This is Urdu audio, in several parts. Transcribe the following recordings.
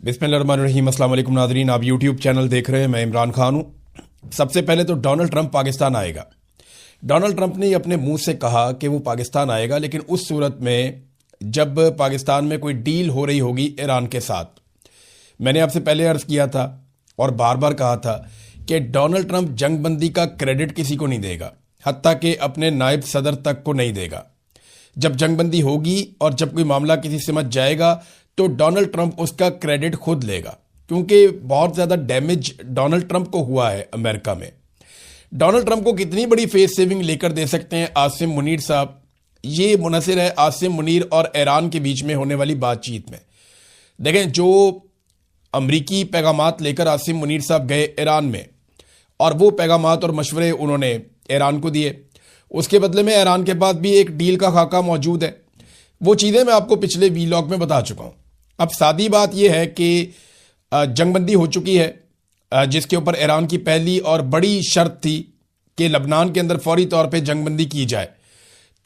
بسم اللہ الرحمن الرحیم۔ السلام علیکم ناظرین، آپ یوٹیوب چینل دیکھ رہے ہیں، میں عمران خان ہوں۔ سب سے پہلے تو ڈونلڈ ٹرمپ پاکستان آئے گا۔ ڈونلڈ ٹرمپ نے اپنے منہ سے کہا کہ وہ پاکستان آئے گا، لیکن اس صورت میں جب پاکستان میں کوئی ڈیل ہو رہی ہوگی ایران کے ساتھ۔ میں نے آپ سے پہلے عرض کیا تھا اور بار بار کہا تھا کہ ڈونلڈ ٹرمپ جنگ بندی کا کریڈٹ کسی کو نہیں دے گا، حتیٰ کہ اپنے نائب صدر تک کو نہیں دے گا۔ جب جنگ بندی ہوگی اور جب کوئی معاملہ کسی سمجھ جائے گا تو ڈونلڈ ٹرمپ اس کا کریڈٹ خود لے گا، کیونکہ بہت زیادہ ڈیمیج ڈونلڈ ٹرمپ کو ہوا ہے امریکہ میں۔ ڈونلڈ ٹرمپ کو کتنی بڑی فیس سیونگ لے کر دے سکتے ہیں عاصم منیر صاحب، یہ منحصر ہے عاصم منیر اور ایران کے بیچ میں ہونے والی بات چیت میں۔ دیکھیں، جو امریکی پیغامات لے کر عاصم منیر صاحب گئے ایران میں، اور وہ پیغامات اور مشورے انہوں نے ایران کو دیے، اس کے بدلے میں ایران کے پاس بھی ایک ڈیل کا خاکہ موجود ہے۔ وہ چیزیں میں آپ کو پچھلے ویلاگ میں بتا چکا ہوں۔ اب سادی بات یہ ہے کہ جنگ بندی ہو چکی ہے، جس کے اوپر ایران کی پہلی اور بڑی شرط تھی کہ لبنان کے اندر فوری طور پہ جنگ بندی کی جائے،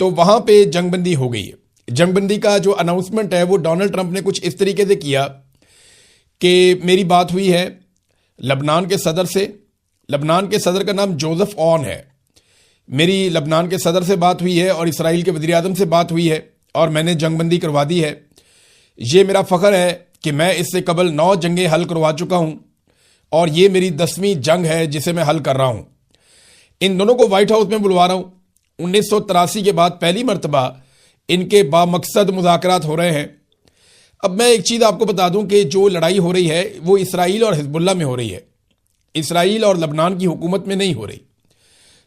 تو وہاں پہ جنگ بندی ہو گئی ہے۔ جنگ بندی کا جو اناؤنسمنٹ ہے وہ ڈونلڈ ٹرمپ نے کچھ اس طریقے سے کیا کہ میری بات ہوئی ہے لبنان کے صدر سے، لبنان کے صدر کا نام جوزف اون ہے، میری لبنان کے صدر سے بات ہوئی ہے اور اسرائیل کے وزیر اعظم سے بات ہوئی ہے، اور میں نے جنگ بندی کروا دی ہے۔ یہ میرا فخر ہے کہ میں اس سے قبل 9 جنگیں حل کروا چکا ہوں، اور یہ میری 10ویں جنگ ہے جسے میں حل کر رہا ہوں۔ ان دونوں کو وائٹ ہاؤس میں بلوا رہا ہوں۔ 1983 کے بعد پہلی مرتبہ ان کے بامقصد مذاکرات ہو رہے ہیں۔ اب میں ایک چیز آپ کو بتا دوں کہ جو لڑائی ہو رہی ہے وہ اسرائیل اور حزب اللہ میں ہو رہی ہے، اسرائیل اور لبنان کی حکومت میں نہیں ہو رہی۔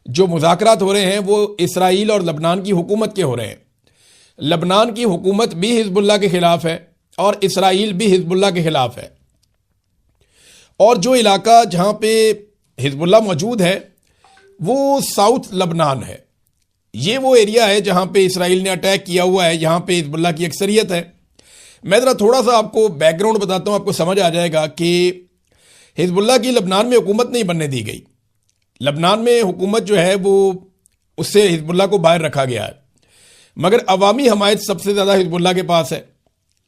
جو مذاکرات ہو رہے ہیں وہ اسرائیل اور لبنان کی حکومت کے ہو رہے ہیں۔ لبنان کی حکومت بھی حزب اللہ کے خلاف ہے اور اسرائیل بھی حزب اللہ کے خلاف ہے، اور جو علاقہ جہاں پہ حزب اللہ موجود ہے وہ ساؤتھ لبنان ہے۔ یہ وہ ایریا ہے جہاں پہ اسرائیل نے اٹیک کیا ہوا ہے، یہاں پہ حزب اللہ کی اکثریت ہے۔ میں ذرا تھوڑا سا آپ کو بیک گراؤنڈ بتاتا ہوں، آپ کو سمجھ آ جائے گا کہ حزب اللہ کی لبنان میں حکومت نہیں بننے دی گئی۔ لبنان میں حکومت جو ہے وہ اس سے حزب اللہ کو باہر رکھا گیا ہے، مگر عوامی حمایت سب سے زیادہ حزب اللہ کے پاس ہے۔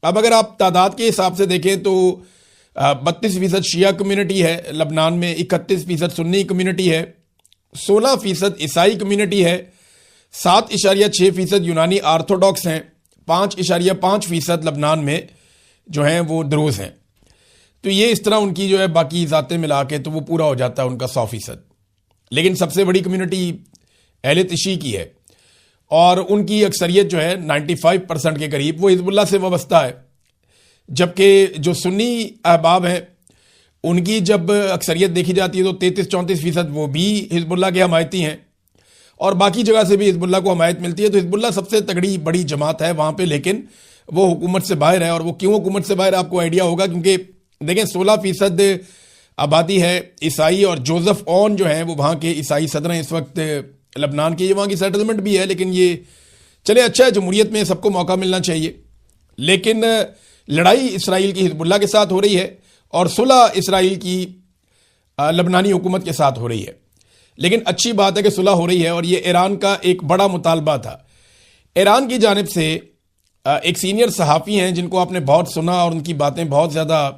اب اگر آپ تعداد کے حساب سے دیکھیں تو 32% شیعہ کمیونٹی ہے لبنان میں، 31% سنی کمیونٹی ہے، 16% عیسائی کمیونٹی ہے، 7.6% یونانی آرتھوڈاکس ہیں، 5.5% لبنان میں جو ہیں وہ دروز ہیں۔ تو یہ اس طرح ان کی جو ہے باقی ذاتیں ملا کے تو وہ پورا ہو جاتا ہے ان کا 100%۔ لیکن سب سے بڑی کمیونٹی اہل تشیع کی ہے، اور ان کی اکثریت جو ہے 95% کے قریب وہ حزب اللہ سے وابستہ ہے، جبکہ جو سنی احباب ہیں ان کی جب اکثریت دیکھی جاتی ہے تو 33-34% وہ بھی حزب اللہ کے حمایتی ہیں، اور باقی جگہ سے بھی حزب اللہ کو حمایت ملتی ہے۔ تو حزب اللہ سب سے تگڑی بڑی جماعت ہے وہاں پہ، لیکن وہ حکومت سے باہر ہے۔ اور وہ کیوں حکومت سے باہر ہے آپ کو آئیڈیا ہوگا، کیونکہ دیکھیں 16% آبادی ہے عیسائی، اور جوزف اون جو ہیں وہ وہاں کے عیسائی صدر ہیں اس وقت لبنان کے۔ یہ وہاں کی سیٹلمنٹ بھی ہے، لیکن یہ چلے اچھا ہے، جمہوریت میں سب کو موقع ملنا چاہیے۔ لیکن لڑائی اسرائیل کی حزب اللہ کے ساتھ ہو رہی ہے، اور صلح اسرائیل کی لبنانی حکومت کے ساتھ ہو رہی ہے۔ لیکن اچھی بات ہے کہ صلح ہو رہی ہے، اور یہ ایران کا ایک بڑا مطالبہ تھا۔ ایران کی جانب سے ایک سینئر صحافی ہیں جن کو آپ نے بہت سنا، اور ان کی باتیں بہت زیادہ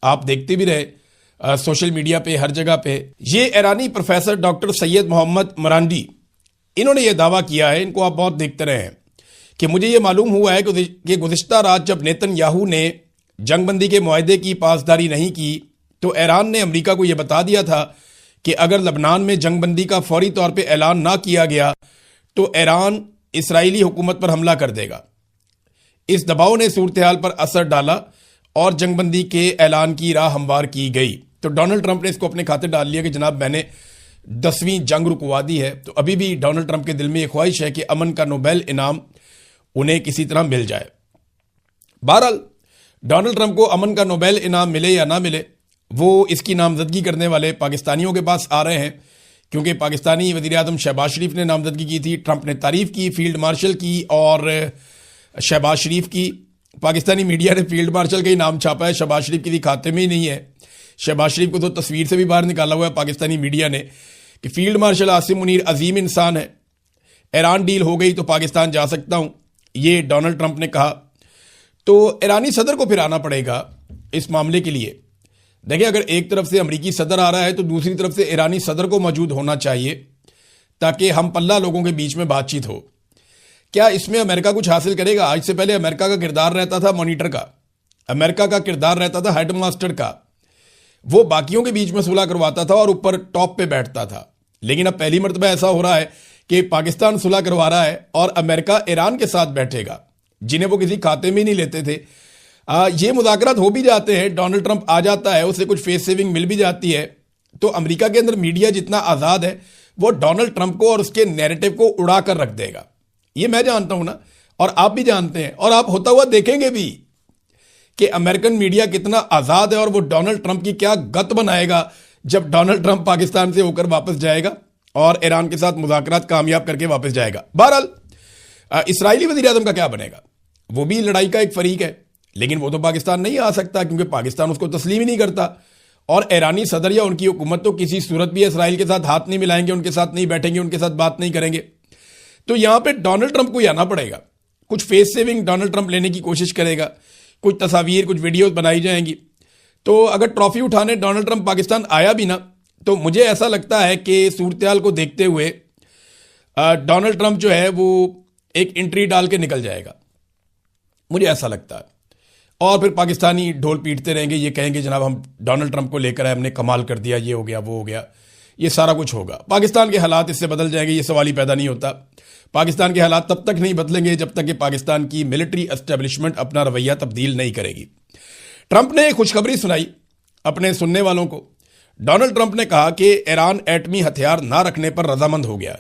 آپ دیکھتے بھی رہے سوشل میڈیا پہ ہر جگہ پہ۔ یہ ایرانی پروفیسر ڈاکٹر سید محمد مرانڈی، انہوں نے یہ دعویٰ کیا ہے، ان کو آپ بہت دیکھتے رہے ہیں، کہ مجھے یہ معلوم ہوا ہے کہ گزشتہ رات جب نیتن یاہو نے جنگ بندی کے معاہدے کی پاسداری نہیں کی تو ایران نے امریکہ کو یہ بتا دیا تھا کہ اگر لبنان میں جنگ بندی کا فوری طور پہ اعلان نہ کیا گیا تو ایران اسرائیلی حکومت پر حملہ کر دے گا۔ اس دباؤ نے صورتحال پر اثر ڈالا اور جنگ بندی کے اعلان کی راہ ہموار کی گئی۔ تو ڈونلڈ ٹرمپ نے اس کو اپنے کھاتے ڈال لیا کہ جناب میں نے 10ویں جنگ رکوا دی ہے۔ تو ابھی بھی ڈونلڈ ٹرمپ کے دل میں یہ خواہش ہے کہ امن کا نوبیل انعام انہیں کسی طرح مل جائے۔ بہرحال ڈونلڈ ٹرمپ کو امن کا نوبیل انعام ملے یا نہ ملے، وہ اس کی نامزدگی کرنے والے پاکستانیوں کے پاس آ رہے ہیں، کیونکہ پاکستانی وزیر اعظم شہباز شریف نے نامزدگی کی تھی، ٹرمپ نے تعریف کی فیلڈ مارشل کی اور شہباز شریف کی۔ پاکستانی میڈیا نے فیلڈ مارشل کا ہی نام چھاپا ہے، شہباز شریف کسی کھاتے میں ہی نہیں ہے۔ شہباز شریف کو تو تصویر سے بھی باہر نکالا ہوا ہے پاکستانی میڈیا نے کہ فیلڈ مارشل عاصم منیر عظیم انسان ہے، ایران ڈیل ہو گئی تو پاکستان جا سکتا ہوں، یہ ڈونلڈ ٹرمپ نے کہا۔ تو ایرانی صدر کو پھر آنا پڑے گا اس معاملے کے لیے. دیکھیں اگر ایک طرف سے امریکی صدر آ رہا ہے تو دوسری طرف سے ایرانی صدر کو موجود ہونا چاہیے تاکہ ہم پلہ لوگوں کے بیچ میں بات چیت ہو. کیا اس میں امریکہ کچھ حاصل کرے گا؟ آج سے پہلے امریکہ کا کردار رہتا تھا مانیٹر کا، امریکہ کا کردار رہتا تھا ہیڈ ماسٹر کا، وہ باقیوں کے بیچ میں صلح کرواتا تھا اور اوپر ٹاپ پہ بیٹھتا تھا. لیکن اب پہلی مرتبہ ایسا ہو رہا ہے کہ پاکستان صلح کروا رہا ہے اور امریکہ ایران کے ساتھ بیٹھے گا جنہیں وہ کسی کھاتے میں نہیں لیتے تھے. یہ مذاکرات ہو بھی جاتے ہیں، ڈونلڈ ٹرمپ آ جاتا ہے، اسے کچھ فیس سیونگ مل بھی جاتی ہے. تو امریکہ کے اندر میڈیا جتنا آزاد ہے وہ ڈونلڈ ٹرمپ کو اور اس کے نیریٹو کو اڑا کر رکھ دے گا. یہ میں جانتا ہوں نا، اور آپ بھی جانتے ہیں، اور آپ ہوتا ہوا دیکھیں گے بھی کہ امریکن میڈیا کتنا آزاد ہے اور وہ ڈونلڈ ٹرمپ کی کیا گت بنائے گا جب ڈونلڈ ٹرمپ پاکستان سے ہو کر واپس جائے گا اور ایران کے ساتھ مذاکرات کامیاب کر کے واپس جائے گا. بہرحال اسرائیلی وزیر اعظم کا کیا بنے گا؟ وہ بھی لڑائی کا ایک فریق ہے، لیکن وہ تو پاکستان نہیں آ سکتا کیونکہ پاکستان اس کو تسلیم ہی نہیں کرتا. اور ایرانی صدر یا ان کی حکومت تو کسی صورت بھی اسرائیل کے ساتھ ہاتھ نہیں ملائیں گے، ان کے ساتھ نہیں بیٹھیں گے، ان کے ساتھ بات نہیں کریں گے. تو یہاں پہ ڈونلڈ ٹرمپ کو ہی آنا پڑے گا. کچھ فیس سیونگ ڈونلڈ ٹرمپ لینے کی کوشش کرے گا، کچھ تصاویر، کچھ ویڈیوز بنائی جائیں گی. تو اگر ٹرافی اٹھانے ڈونلڈ ٹرمپ پاکستان آیا بھی نا تو مجھے ایسا لگتا ہے کہ صورتحال کو دیکھتے ہوئے ڈونلڈ ٹرمپ جو ہے وہ ایک انٹری ڈال کے نکل جائے گا، مجھے ایسا لگتا ہے. اور پھر پاکستانی ڈھول پیٹتے رہیں گے، یہ کہیں گے جناب ہم ڈونلڈ ٹرمپ کو لے کر آئے، ہم نے کمال کر دیا، یہ ہو گیا وہ ہو گیا. یہ سارا کچھ ہوگا. پاکستان کے حالات اس سے بدل جائیں گے، یہ سوال ہی پیدا نہیں ہوتا. پاکستان کے حالات تب تک نہیں بدلیں گے جب تک کہ پاکستان کی ملٹری اسٹیبلشمنٹ اپنا رویہ تبدیل نہیں کرے گی. ٹرمپ نے خوشخبری سنائی اپنے سننے والوں کو. ڈونلڈ ٹرمپ نے کہا کہ ایران ایٹمی ہتھیار نہ رکھنے پر رضامند ہو گیا.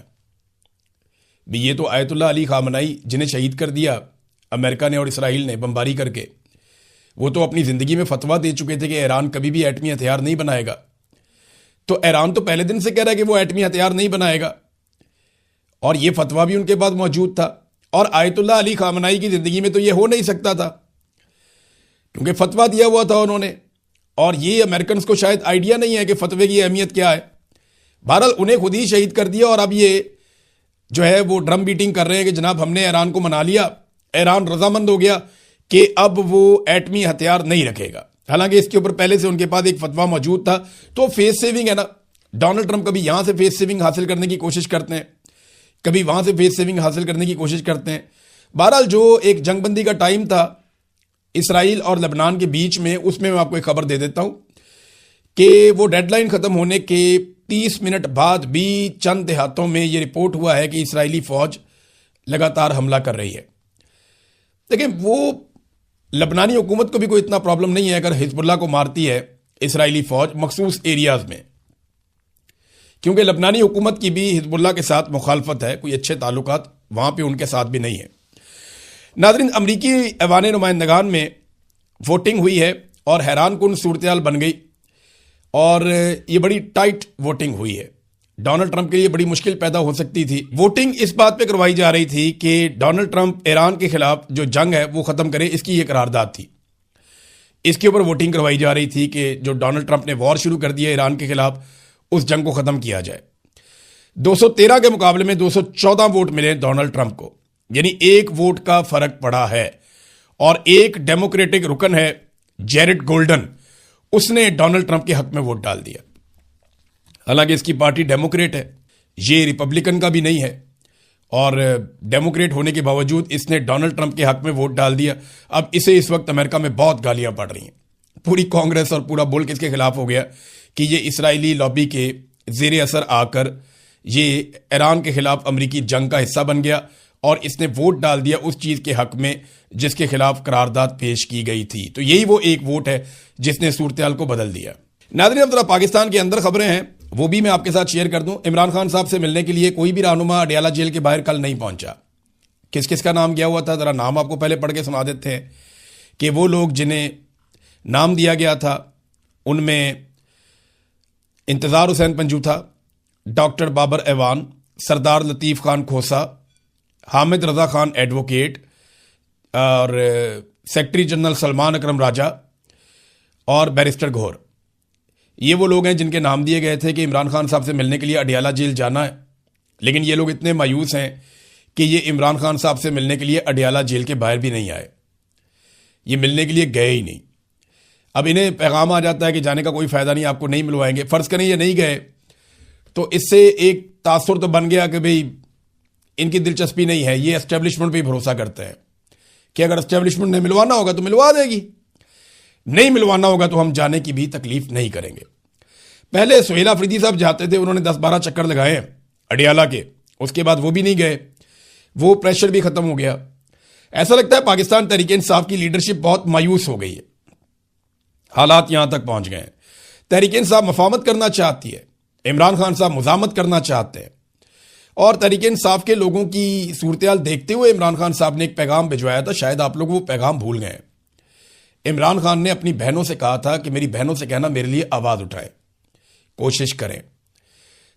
یہ تو آیت اللہ علی خامنائی جنہیں شہید کر دیا امریکہ نے اور اسرائیل نے بمباری کر کے، وہ تو اپنی زندگی میں فتویٰ دے چکے تھے کہ ایران کبھی بھی ایٹمی ہتھیار نہیں بنائے گا. تو ایران تو پہلے دن سے کہہ رہا ہے کہ وہ ایٹمی ہتھیار نہیں بنائے گا، اور یہ فتویٰ بھی ان کے پاس موجود تھا. اور آیت اللہ علی خامنائی کی زندگی میں تو یہ ہو نہیں سکتا تھا کیونکہ فتویٰ دیا ہوا تھا انہوں نے، اور یہ امریکنز کو شاید آئیڈیا نہیں ہے کہ فتوے کی اہمیت کیا ہے. بہرحال انہیں خود ہی شہید کر دیا، اور اب یہ جو ہے وہ ڈرم بیٹنگ کر رہے ہیں کہ جناب ہم نے ایران کو منا لیا، ایران رضامند ہو گیا کہ اب وہ ایٹمی ہتھیار نہیں رکھے گا. حالانکہ اس کے اوپر پہلے سے ان کے پاس ایک فتویٰ موجود تھا. تو فیس سیونگ ہے نا، ڈونلڈ ٹرمپ کبھی یہاں سے فیس سیونگ حاصل کرنے کی کوشش کرتے ہیں، کبھی وہاں سے فیس سیونگ حاصل کرنے کی کوشش کرتے ہیں. بہرحال جو ایک جنگ بندی کا ٹائم تھا اسرائیل اور لبنان کے بیچ میں، اس میں آپ کو ایک خبر دے دیتا ہوں کہ وہ ڈیڈ لائن ختم ہونے کے 30 منٹ بعد بھی چند دیہاتوں میں یہ رپورٹ ہوا ہے کہ اسرائیلی فوج لگاتار حملہ کر رہی ہے. دیکھیں وہ لبنانی حکومت کو بھی کوئی اتنا پرابلم نہیں ہے اگر حزب اللہ کو مارتی ہے اسرائیلی فوج مخصوص ایریاز میں، کیونکہ لبنانی حکومت کی بھی حزب اللہ کے ساتھ مخالفت ہے، کوئی اچھے تعلقات وہاں پہ ان کے ساتھ بھی نہیں ہے. ناظرین، امریکی ایوان نمائندگان میں ووٹنگ ہوئی ہے اور حیران کن صورتحال بن گئی، اور یہ بڑی ٹائٹ ووٹنگ ہوئی ہے. ڈونلڈ ٹرمپ کے لیے بڑی مشکل پیدا ہو سکتی تھی. ووٹنگ اس بات پہ کروائی جا رہی تھی کہ ڈونلڈ ٹرمپ ایران کے خلاف جو جنگ ہے وہ ختم کرے، اس کی یہ قرارداد تھی. اس کے اوپر ووٹنگ کروائی جا رہی تھی کہ جو ڈونلڈ ٹرمپ نے وار شروع کر دیا ایران کے خلاف، اس جنگ کو ختم کیا جائے. 213 کے مقابلے میں 214 ووٹ ملے ڈونلڈ ٹرمپ کو، یعنی ایک ووٹ کا فرق پڑا ہے. اور ایک ڈیموکریٹک رکن ہے جیرڈ گولڈن، اس نے ڈونلڈ ٹرمپ کے حق میں ووٹ ڈال دیا. حالانکہ اس کی پارٹی ڈیموکریٹ ہے، یہ ریپبلکن کا بھی نہیں ہے، اور ڈیموکریٹ ہونے کے باوجود اس نے ڈونلڈ ٹرمپ کے حق میں ووٹ ڈال دیا. اب اسے اس وقت امریکہ میں بہت گالیاں پڑ رہی ہیں. پوری کانگریس اور پورا ملک اس کے خلاف ہو گیا کہ یہ اسرائیلی لابی کے زیر اثر آ کر یہ ایران کے خلاف امریکی جنگ کا حصہ بن گیا، اور اس نے ووٹ ڈال دیا اس چیز کے حق میں جس کے خلاف قرارداد پیش کی گئی تھی. تو یہی وہ ایک ووٹ ہے جس نے صورتحال کو بدل دیا. ناظرین، اب ذرا پاکستان کے اندر خبریں ہیں، وہ بھی میں آپ کے ساتھ شیئر کر دوں. عمران خان صاحب سے ملنے کے لیے کوئی بھی رہنما اڈیالہ جیل کے باہر کل نہیں پہنچا. کس کس کا نام گیا ہوا تھا؟ ذرا نام آپ کو پہلے پڑھ کے سنا دیتے ہیں کہ وہ لوگ جنہیں نام دیا گیا تھا ان میں انتظار حسین پنجوتھا، ڈاکٹر بابر ایوان، سردار لطیف خان کھوسا، حامد رضا خان ایڈوکیٹ، اور سیکرٹری جنرل سلمان اکرم راجہ اور بیرسٹر گھور. یہ وہ لوگ ہیں جن کے نام دیے گئے تھے کہ عمران خان صاحب سے ملنے کے لیے اڈیالہ جیل جانا ہے. لیکن یہ لوگ اتنے مایوس ہیں کہ یہ عمران خان صاحب سے ملنے کے لیے اڈیالہ جیل کے باہر بھی نہیں آئے، یہ ملنے کے لیے گئے ہی نہیں. اب انہیں پیغام آ جاتا ہے کہ جانے کا کوئی فائدہ نہیں، آپ کو نہیں ملوائیں گے. فرض کریں یہ نہیں گئے تو اس سے ایک تاثر تو بن گیا کہ بھئی ان کی دلچسپی نہیں ہے، یہ اسٹیبلشمنٹ پہ بھروسہ کرتے ہیں کہ اگر اسٹیبلشمنٹ نے ملوانا ہوگا تو ملوا دے گی، نہیں ملوانا ہوگا تو ہم جانے کی بھی تکلیف نہیں کریں گے. پہلے سہیل آفریدی صاحب جاتے تھے، انہوں نے 10-12 چکر لگائے اڈیالہ کے، اس کے بعد وہ بھی نہیں گئے، وہ پریشر بھی ختم ہو گیا. ایسا لگتا ہے پاکستان تحریک انصاف کی لیڈرشپ بہت مایوس ہو گئی ہے، حالات یہاں تک پہنچ گئے ہیں. تحریک انصاف مفاہمت کرنا چاہتی ہے، عمران خان صاحب مزاحمت کرنا چاہتے ہیں، اور تحریک انصاف کے لوگوں کی صورتحال دیکھتے ہوئے عمران خان صاحب نے ایک پیغام بھجوایا تھا، شاید آپ لوگ وہ پیغام بھول گئے ہیں. عمران خان نے اپنی بہنوں سے کہا تھا کہ میری بہنوں سے کہنا میرے لیے آواز اٹھائے، کوشش کریں.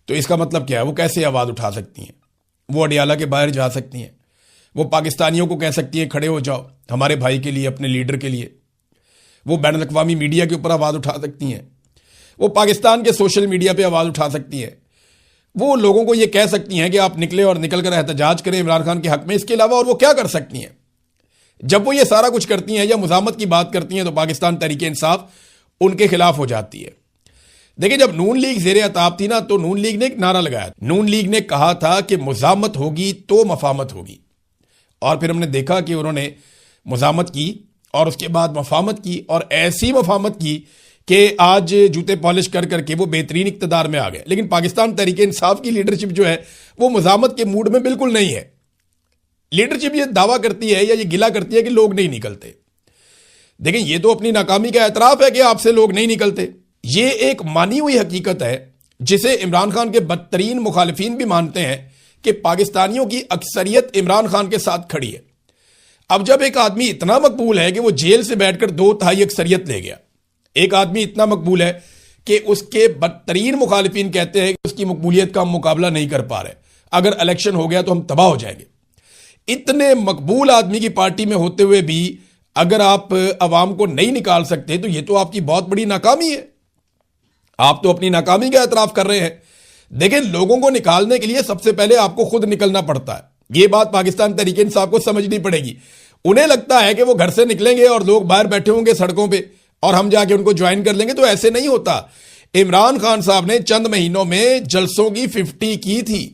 تو اس کا مطلب کیا ہے؟ وہ کیسے آواز اٹھا سکتی ہیں؟ وہ اڈیالہ کے باہر جا سکتی ہیں، وہ پاکستانیوں کو کہہ سکتی ہیں کھڑے ہو جاؤ ہمارے بھائی کے لیے، اپنے لیڈر کے لیے. وہ بین الاقوامی میڈیا کے اوپر آواز اٹھا سکتی ہیں، وہ پاکستان کے سوشل میڈیا پہ آواز اٹھا سکتی ہیں، وہ لوگوں کو یہ کہہ سکتی ہیں کہ آپ نکلے اور نکل کر احتجاج کریں عمران خان کے حق میں. اس کے علاوہ اور وہ کیا کر سکتی ہیں؟ جب وہ یہ سارا کچھ کرتی ہیں یا مزاحمت کی بات کرتی ہیں تو پاکستان تحریک انصاف ان کے خلاف ہو جاتی ہے. دیکھیں جب نون لیگ زیر عطاب تھی نا تو نون لیگ نے ایک نعرہ لگایا، نون لیگ نے کہا تھا کہ مزاحمت ہوگی تو مفاہمت ہوگی، اور پھر ہم نے دیکھا کہ انہوں نے مزاحمت کی اور اس کے بعد مفاہمت کی، اور ایسی مفاہمت کی کہ آج جوتے پالش کر کر کے وہ بہترین اقتدار میں آ گئے. لیکن پاکستان تحریک انصاف کی لیڈرشپ جو ہے وہ مزاحمت کے موڈ میں بالکل نہیں ہے. لیڈرشپ یہ دعویٰ کرتی ہے یا یہ گلہ کرتی ہے کہ لوگ نہیں نکلتے. دیکھیں یہ تو اپنی ناکامی کا اعتراف ہے کہ آپ سے لوگ نہیں نکلتے. یہ ایک مانی ہوئی حقیقت ہے جسے عمران خان کے بدترین مخالفین بھی مانتے ہیں کہ پاکستانیوں کی اکثریت عمران خان کے ساتھ کھڑی ہے. اب جب ایک آدمی اتنا مقبول ہے کہ وہ جیل سے بیٹھ کر 2/3 اکثریت لے گیا، ایک آدمی اتنا مقبول ہے کہ اس کے بدترین مخالفین کہتے ہیں کہ اس کی مقبولیت کا ہم مقابلہ نہیں کر پا رہے، اگر الیکشن ہو گیا تو ہم تباہ ہو جائیں گے. اتنے مقبول آدمی کی پارٹی میں ہوتے ہوئے بھی اگر آپ عوام کو نہیں نکال سکتے تو یہ تو آپ کی بہت بڑی ناکامی ہے. آپ تو اپنی ناکامی کا اعتراف کر رہے ہیں. دیکھیں لوگوں کو نکالنے کے لیے سب سے پہلے آپ کو خود نکلنا پڑتا ہے. یہ بات پاکستان تحریک انصاف کو سمجھنی پڑے گی. انہیں لگتا ہے کہ وہ گھر سے نکلیں گے اور لوگ باہر بیٹھے ہوں گے سڑکوں پہ اور ہم جا کے ان کو جوائن کر لیں گے، تو ایسے نہیں ہوتا. عمران خان صاحب نے چند مہینوں میں جلسوں کی 50 کی تھی.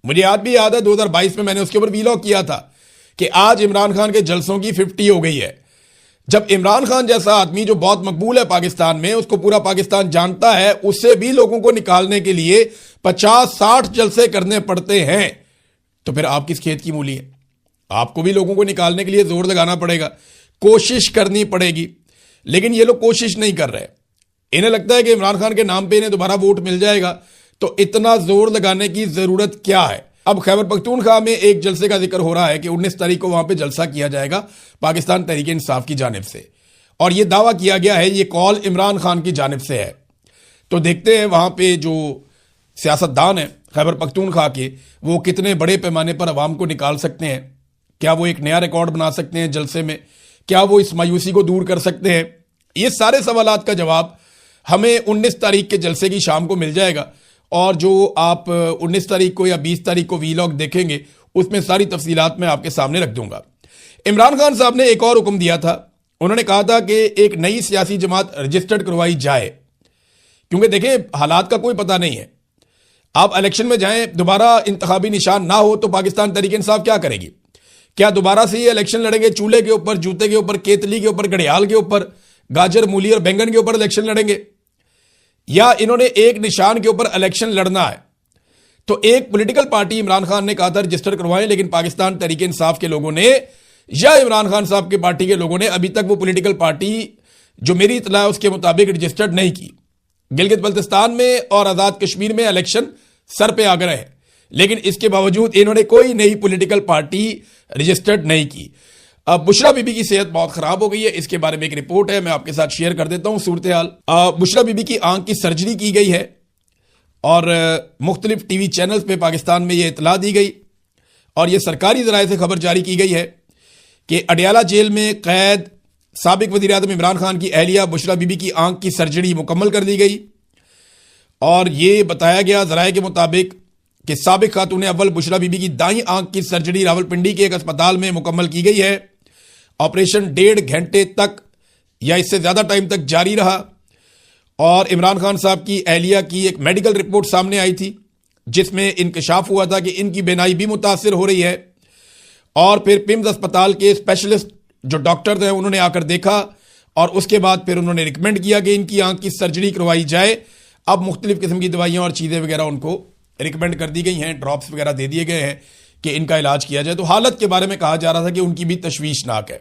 مجھے یاد بھی یاد ہے 2022 میں نے اس کے اوپر ویلاگ کیا تھا کہ آج عمران خان کے جلسوں کی 50 ہو گئی ہے. جب عمران خان جیسا آدمی جو بہت مقبول ہے پاکستان میں، اس کو پورا پاکستان جانتا ہے، اس سے بھی لوگوں کو نکالنے کے لیے 50-60 جلسے کرنے پڑتے ہیں، تو پھر آپ کس کھیت کی مولی ہے؟ آپ کو بھی لوگوں کو نکالنے کے لیے زور لگانا پڑے گا، کوشش کرنی پڑے گی. لیکن یہ لوگ کوشش نہیں کر رہے. انہیں لگتا ہے کہ عمران خان کے نام پہ انہیں دوبارہ ووٹ مل جائے گا، تو اتنا زور لگانے کی ضرورت کیا ہے؟ اب خیبر پختونخوا میں ایک جلسے کا ذکر ہو رہا ہے کہ 19 تاریخ کو وہاں پہ جلسہ کیا جائے گا پاکستان تحریک انصاف کی جانب سے، اور یہ دعویٰ کیا گیا ہے، یہ کال عمران خان کی جانب سے ہے. تو دیکھتے ہیں وہاں پہ جو سیاستدان ہیں خیبر پختونخوا کے، وہ کتنے بڑے پیمانے پر عوام کو نکال سکتے ہیں. کیا وہ ایک نیا ریکارڈ بنا سکتے ہیں جلسے میں؟ کیا وہ اس مایوسی کو دور کر سکتے ہیں؟ یہ سارے سوالات کا جواب ہمیں 19 تاریخ کے جلسے کی شام کو مل جائے گا. اور جو آپ 19 تاریخ کو یا 20 تاریخ کو ویلاگ دیکھیں گے اس میں ساری تفصیلات میں آپ کے سامنے رکھ دوں گا. عمران خان صاحب نے ایک اور حکم دیا تھا. انہوں نے کہا تھا کہ ایک نئی سیاسی جماعت رجسٹرڈ کروائی جائے، کیونکہ دیکھیں حالات کا کوئی پتہ نہیں ہے. آپ الیکشن میں جائیں، دوبارہ انتخابی نشان نہ ہو تو پاکستان تحریک انصاف کیا کرے گی؟ کیا دوبارہ سے یہ الیکشن لڑیں گے چولہے کے اوپر، جوتے کے اوپر، کیتلی کے اوپر، گھڑیال کے اوپر، گاجر مولی اور بینگن کے اوپر الیکشن لڑیں گے؟ یا انہوں نے ایک نشان کے اوپر الیکشن لڑنا ہے؟ تو ایک پولیٹیکل پارٹی عمران خان نے کہا تھا رجسٹر کروائیں، لیکن پاکستان تحریک انصاف کے لوگوں نے یا عمران خان صاحب کی پارٹی کے لوگوں نے ابھی تک وہ پولیٹیکل پارٹی جو میری اطلاع ہے اس کے مطابق رجسٹرڈ نہیں کی. گلگت بلتستان میں اور آزاد کشمیر میں الیکشن سر پہ آ گئے ہیں، لیکن اس کے باوجود انہوں نے کوئی نئی پولیٹیکل پارٹی رجسٹرڈ نہیں کی. اب بشرا بی بی کی صحت بہت خراب ہو گئی ہے، اس کے بارے میں ایک رپورٹ ہے، میں آپ کے ساتھ شیئر کر دیتا ہوں صورتحال. بشرا بی بی کی آنکھ کی سرجری کی گئی ہے اور مختلف ٹی وی چینلز پہ پاکستان میں یہ اطلاع دی گئی، اور یہ سرکاری ذرائع سے خبر جاری کی گئی ہے کہ اڈیالہ جیل میں قید سابق وزیر اعظم عمران خان کی اہلیہ بشرا بی بی کی آنکھ کی سرجری مکمل کر دی گئی. اور یہ بتایا گیا ذرائع کے مطابق کہ سابق خاتون اول بشرا بی بی کی دائیں آنکھ کی سرجری راولپنڈی کے ایک اسپتال میں مکمل کی گئی ہے. آپریشن 1.5 گھنٹے تک یا اس سے زیادہ ٹائم تک جاری رہا، اور عمران خان صاحب کی اہلیہ کی ایک میڈیکل رپورٹ سامنے آئی تھی جس میں انکشاف ہوا تھا کہ ان کی بینائی بھی متاثر ہو رہی ہے، اور پھر پمز اسپتال کے اسپیشلسٹ جو ڈاکٹر ہیں انہوں نے آ کر دیکھا، اور اس کے بعد پھر انہوں نے ریکمینڈ کیا کہ ان کی آنکھ کی سرجری کروائی جائے۔ اب مختلف قسم کی دوائیاں اور چیزیں وغیرہ ان کو ریکمینڈ کر دی گئی ہیں، ڈراپس وغیرہ دے دیے گئے ہیں کہ ان کا علاج کیا جائے۔ تو حالت کے بارے میں کہا جا رہا تھا کہ ان کی بھی تشویشناک ہے۔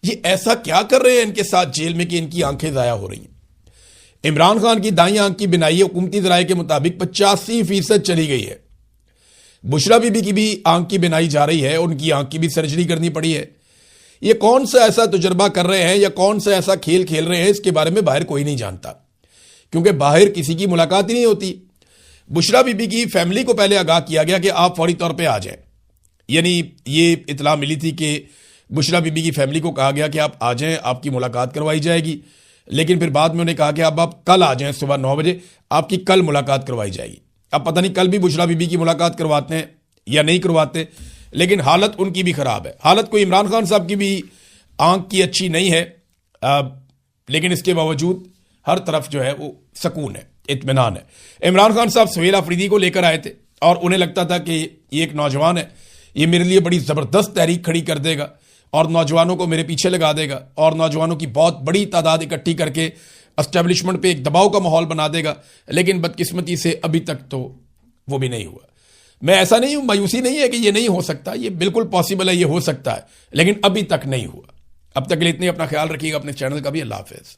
یہ ایسا کیا کر رہے ہیں ان کے ساتھ جیل میں کہ ان کی آنکھیں ضائع ہو رہی ہیں؟ عمران خان کی دائیں آنکھ کی بینائی حکومتی ذرائع کے مطابق 85% چلی گئی ہے۔ بشرا بی بی کی بھی آنکھ کی بینائی جا رہی ہے، ان کی آنکھ کی بھی سرجری کرنی پڑی ہے۔ یہ کون سا ایسا تجربہ کر رہے ہیں یا کون سا ایسا کھیل کھیل رہے ہیں، اس کے بارے میں باہر کوئی نہیں جانتا، کیونکہ باہر کسی کی ملاقات ہی نہیں ہوتی۔ بشرا بی بی کی فیملی کو پہلے آگاہ کیا گیا کہ آپ فوری طور پہ آ جائیں، یعنی یہ اطلاع ملی تھی کہ بشرا بی بی کی فیملی کو کہا گیا کہ آپ آ جائیں، آپ کی ملاقات کروائی جائے گی، لیکن پھر بعد میں انہیں کہا کہ اب آپ کل آ جائیں صبح 9 بجے، آپ کی کل ملاقات کروائی جائے گی۔ اب پتہ نہیں کل بھی بشرا بی بی کی ملاقات کرواتے ہیں یا نہیں کرواتے، لیکن حالت ان کی بھی خراب ہے۔ حالت کوئی عمران خان صاحب کی بھی آنکھ کی اچھی نہیں ہے، لیکن اس کے باوجود ہر طرف جو ہے وہ سکون ہے، اطمینان ہے۔ عمران خان صاحب سہیل آفریدی کو لے کر آئے تھے اور انہیں لگتا تھا کہ یہ ایک نوجوان ہے، یہ میرے لیے بڑی زبردست تحریک کھڑی کر دے گا اور نوجوانوں کو میرے پیچھے لگا دے گا اور نوجوانوں کی بہت بڑی تعداد اکٹھی کر کے اسٹیبلشمنٹ پہ ایک دباؤ کا ماحول بنا دے گا، لیکن بدقسمتی سے ابھی تک تو وہ بھی نہیں ہوا۔ میں ایسا نہیں ہوں، مایوسی نہیں ہے کہ یہ نہیں ہو سکتا، یہ بالکل پاسبل ہے، یہ ہو سکتا ہے، لیکن ابھی تک نہیں ہوا۔ اب تک کے لیے اتنے، اپنا خیال رکھیے گا، اپنے چینل کا بھی۔ اللہ حافظ۔